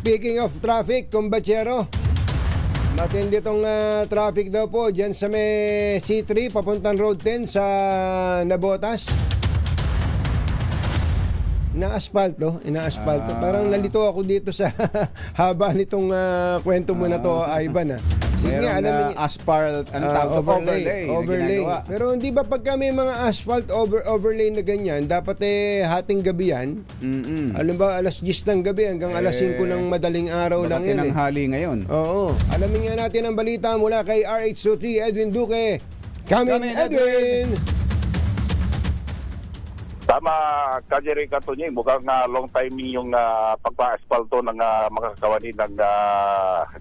speaking of traffic, kumbachero, matindi tong traffic daw po dyan sa may C3 papuntang Road 10 sa Nabotas. Ina-asfalto. Parang nalito ako dito sa haba nitong kwento mo na to, Ivan. Sige nga, alam niyo, asphalt, overlay. Pero hindi ba pagka may mga asphalt overlay na ganyan, dapat hating gabi yan? Alam ba, alas 10 ng gabi hanggang alas 5 ng madaling araw lang yan. Tinanghali ngayon. Oo. Alamin nga natin ang balita mula kay RH23 Edwin Duque. Come in, Edwin! Tama, Kajeri Katunying, mukhang long time yung pagpa-aspalto ng mga kawani ng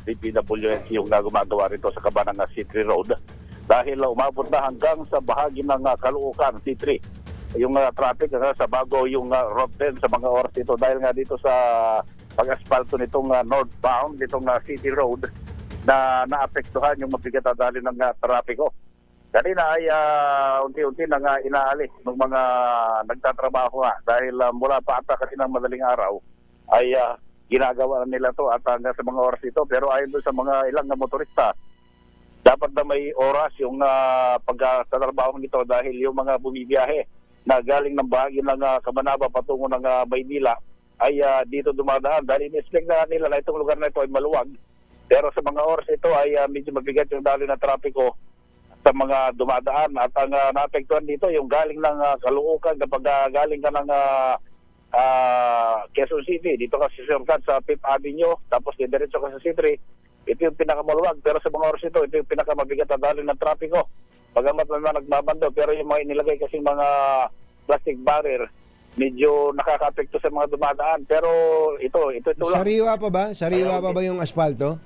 DPWS yung gumagawa rito sa kaba ng C3 Road. Dahil umabot na hanggang sa bahagi ng Caloocan, C3. Yung traffic sa bago yung Road 10 sa mga oras dito. Dahil nga dito sa pag-aspalto nitong northbound, nitong City Road, na naapektuhan yung mabigat na dali ng trapiko. Kanina ay unti-unti nang inaalis ng mga nagtatrabaho dahil mula pa ata kasi ng madaling araw ay ginagawa nila to at hanggang sa mga oras ito. Pero ayon doon sa mga ilang na motorista, dapat na may oras yung pagtatrabaho nito dahil yung mga bumibiyahe na galing ng bahagi ng Cabanaba patungo ng Maynila ay dito dumadaan dahil in-expect na nila na itong lugar na ito ay maluwag. Pero sa mga oras ito ay medyo mabigat yung daloy ng trapiko sa mga dumadaan at ang naapektuhan dito yung galing ng Caloocan kapag galing ka ng Quezon City, dito ka sisurkan sa 5th Avenue tapos diretso ka sa C3, ito yung pinakamaluwag pero sa mga oras ito yung pinakamabigat na daloy ng trapiko pagamat naman nagbabando pero yung mga inilagay kasing mga plastic barrier medyo nakaka-apekto sa mga dumadaan pero ito lang. Sariwa pa ba yung asfalto?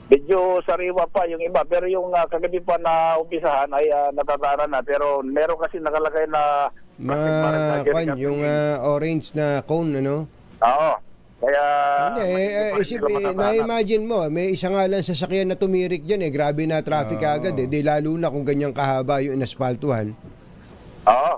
Medyo sariwa pa yung iba pero yung kagabi pa na umpisahan ay natataanan na pero meron kasi nakalagay na yung orange na cone, ano? Oo. Kaya na-imagine mo, may isa nga lang sasakyan na tumirik dyan grabe na traffic agad di lalo na kung ganyang kahaba yung inaspaltuhan. Oo.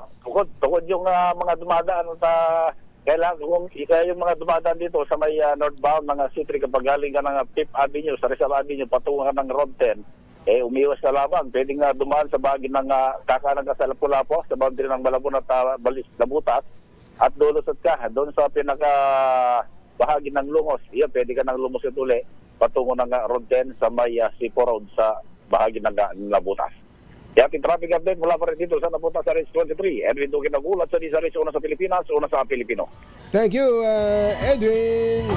Tukod yung mga dumadaan at kailangan kung yung mga dumadaan dito sa may northbound ng C3 kapag galing ka ng 5th Avenue sa Rizal Avenue patungo ka ng Road 10, umiwas na lamang. Pwedeng dumaan sa bahagi ng kakanan ka sa Lapu-Lapu, sa boundary ng Malabon at Labutas, at dulusot ka doon sa pinaka bahagi ng Lungos. Iyan, pwede ka ng lumos uli patungo ng Road 10 sa may Sipo Road sa bahagi ng Labutas. Ating traffic update mula pa rin dito sa napunta sa RH23. Edwin Duque nagulat sa Rizal, una sa Pilipinas, una sa Pilipino. Thank you, Edwin.